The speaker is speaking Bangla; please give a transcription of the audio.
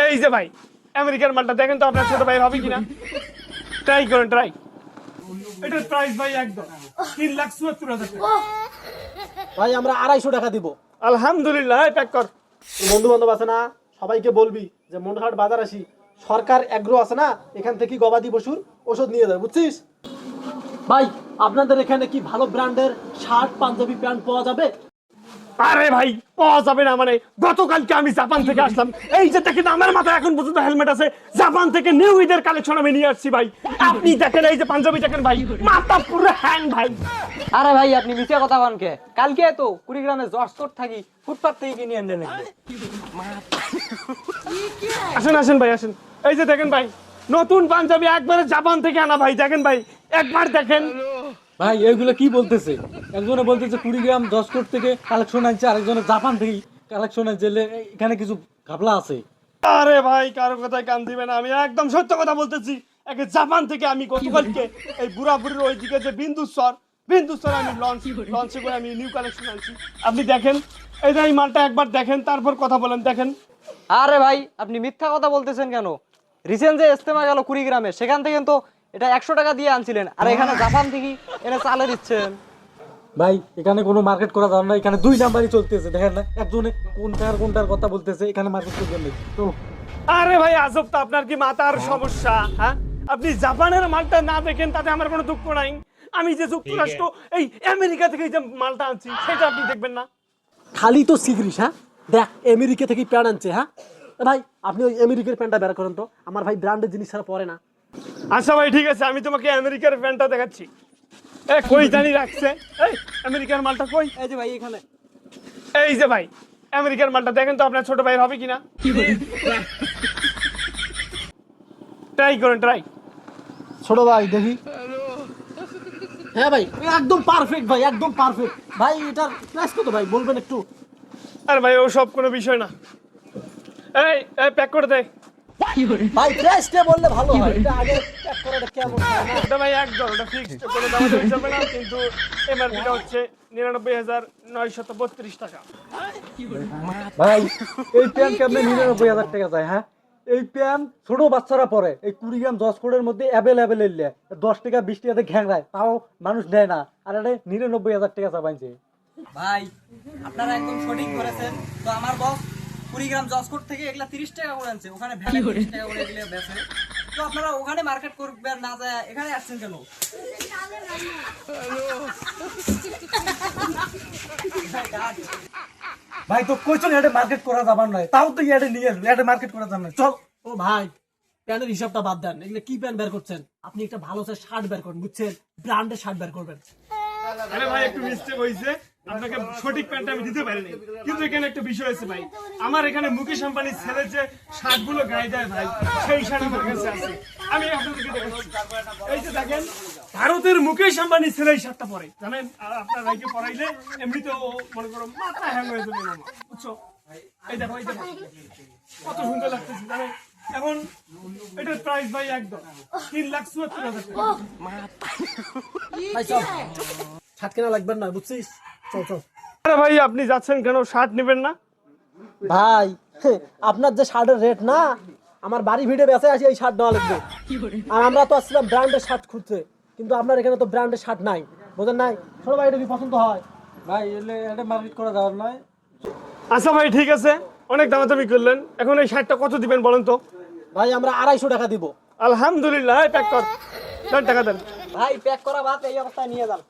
এই যে ভাই আমেরিকার মালটা দেখেন তো আপনার ছোট ভাই হবে কিনা, ট্রাই করেন ট্রাই। এটার প্রাইস ভাই একদম 3,77,000 টাকা। ভাই আমরা 250 টাকা দিব। আলহামদুলিল্লাহ, প্যাক কর। বন্ধু বান্ধব আছে না, সবাইকে বলবি যে মনহাট বাজার আসি, সরকার এগ্রো আছে না, এখান থেকে গবাদি পশুর ওষুধ নিয়ে যাবে, বুঝছিস? ভাই আপনাদের এখানে কি ভালো ব্র্যান্ডের শার্ট পাঞ্জাবি প্যান্ট পাওয়া যাবে? আরে ভাই পাওয়া যাবে না মানে, গতকালকে আমি জাপান থেকে আসলাম, এই যে দেখেন আমার মাথায় এখন পর্যন্ত হেলমেট আছে, জাপান থেকে নিউ ঈদের কালেকশন আমি নিয়ে আসছি ভাই। আপনি দেখেন এই যে পাঞ্জাবি দেখেন ভাই, মাথা পুরো হ্যাং ভাই। আরে ভাই আপনি মিথ্যা কথা বলকে, কালকে তো কুড়িগ্রামে জর্জকোট থাকি ফুটপাত থেকে কিনে আনলেন নাকি? আসেন আসেন ভাই আসেন, এই যে দেখেন ভাই নতুন পাঞ্জাবি একবারে জাপান থেকে আনা ভাই, দেখেন ভাই একবার দেখেন। ভাই এগুলো কি বলতেছে? একজনে বলতেছে কুড়িগ্রাম জর্জকোট থেকে কালেকশন আনছে, আরেকজনে জাপান থেকে কালেকশন আনছে। এখানে কিছু ঘাপলা আছে। আরে ভাই কারো কথায় কান দিবে না, আমি একদম সত্য কথা বলতেছি। একে জাপান থেকে আমি গতকালকে এই বুড়া বুড়ির ওইদিকে যে বিন্দুস্বর আমি লঞ্চে করে আমি নিউ কালেকশন আনছি। আপনি দেখেন এই যে এই মালটা একবার দেখেন, তারপর কথা বলেন। দেখেন আরে ভাই আপনি মিথ্যা কথা বলতেছেন কেন? রিসেন্ট যে ইজতেমা গেল কুড়িগ্রামে, সেখান থেকে তো এটা 100 টাকা দিয়ে আনছিলেন, আর এখানে জাপান থেকে এনে চালে দিচ্ছেন। ভাই এখানে কোনো মার্কেট করা যাবে না, এখানে দুই নাম্বারই চলতেছে। দেখেন না একজনে কোনটার কথা বলতেছে, এখানে মার্কেট করবেন না তো। আরে ভাই আজব তো, আপনার কি মাথার সমস্যা? হ্যাঁ, আপনি জাপানের মালটা না দেখেন তাতে আমার কোনো দুঃখ নাই। আমি যে যুক্তরাষ্ট্র এই আমেরিকা থেকে যে মালটা আনছি সেটা আপনি দেখবেন না। খালি তো সিগরিস। হ্যাঁ দেখ, আমেরিকা থেকে প্যান্ট আনছে। হ্যাঁ ভাই আপনি ওই আমেরিকার প্যান্টটা বের করেন তো, আমার ভাই ব্র্যান্ডের জিনিস ছাড়া পরে না। আচ্ছা ভাই ঠিক আছে, আমি তোমাকে আমেরিকার প্যান্টটা দেখাচ্ছি। এ কই জানি রাখছে, এই আমেরিকার মালটা কই? এই যে ভাই এখানে। এই যে ভাই আমেরিকার মালটা দেখেন তো আপনার ছোট ভাইয়ের হবে কিনা, ট্রাই করেন ট্রাই। ছোট ভাই দেখি। হ্যাঁ ভাই একদম পারফেক্ট ভাই, একদম পারফেক্ট ভাই। এটার প্রাইস কত ভাই বলবেন একটু? আরে ভাই ও সব কোনো বিষয় না, এই প্যাক করে দে। ভাই প্রাইসটা বললে ভালো হয়, এটা আগে প্যাক করাটা কেমন হয় না? ওটা ভাই একদম ওটা ফিক্সড, কোনো দাম যাবে না, কিন্তু এমআরপিটা হচ্ছে 99,932 টাকা। ভাই এই প্যান্ট কেমনে 99,000 টাকা যায়? হ্যাঁ এই প্যান্ট ছোট বাচ্চারা পরে, এই কুড়িগ্রাম জর্জকোটের মধ্যে অ্যাভেলেবেল এলে 10 টাকা 20 টাকাতে ঘ্যাংরায়, তাও মানুষ নেয় না, আর এটা 99,000 টাকা চাপাইছে। ভাই আপনারা একদম সঠিক করেছেন। তো আমার বস কুড়িগ্রাম জর্জকোট থেকে এগুলা 30 টাকা করে আনছে, ওখানে ভ্যানে 30 টাকা করে এগুলা বেচে। তো আপনারা ওখানে মার্কেট করবেন না, যায় এখানে আসছেন কেন? ভাই তো কইছো এটা মার্কেট করা যাবার নয়, তাও তো এটা নিয়ে এটা মার্কেট করা যাবে না, চল। ও ভাই প্যান্টের হিসাবটা বাদ দেন, এগুলো কি প্যান্ট বের করছেন? আপনি একটা ভালো শার্ট বের করেন, বুঝছেন? ব্র্যান্ডের শার্ট বের করবেন। আরে ভাই একটু মিস্টেক হয়েছে, আপনাকে সঠিক প্যান্টটা আমি দিতে পারিনি, কিন্তু এখানে একটা বিষয় আছে ভাই, আমার এখানে মুকেশ আম্বানির ছেলে যে শার্টগুলো গায়ে দেয় ভাই, সেই শার্ট আমার কাছে আছে, আমি আপনাদেরকে দেখাচ্ছি। এই যে দেখেন ভারতের মুকেশ আম্বানির ছেলে এই শার্টটা পরে, জানেন? আর আপনার ভাইকে পরাইলে এমনিতেও মনে করো মাথা হ্যাং হয়ে যাবে মামা, বুঝছো? এই দেখো কত সুন্দর লাগতেছে জানেন? এখন এটার প্রাইস ভাই একদম 3,77,000 টাকা। ভাই চল, শার্ট কেনা লাগবে না, বুঝছিস? চল চল। আরে ভাই আপনি যাচ্ছেন কেন, শার্ট নেবেন না? ভাই আপনার যে শার্টের রেট না, আমার বাড়ি ভিড়ে বেঁচে আসি এই শার্ট নেওয়া লাগবে। আর আমরা তো আসছিলাম ব্র্যান্ডের শার্ট খুঁজতে, কিন্তু আপনার এখানে তো ব্র্যান্ডের শার্ট নাই, বোঝেন নাই? ছোট ভাই এটা কি পছন্দ হয়? ভাই এটা মার্কেট করা যাবার নয়। আচ্ছা ভাই ঠিক আছে, অনেক দামাদামি করলেন, এখন এই শার্টটা কত দিবেন বলেন তো? ভাই আমরা 250 টাকা দিব। আলহামদুলিল্লাহ, প্যাক কর, দেন টাকা দেন। ভাই প্যাক করা ভাত এই অবস্থায় নিয়ে যান।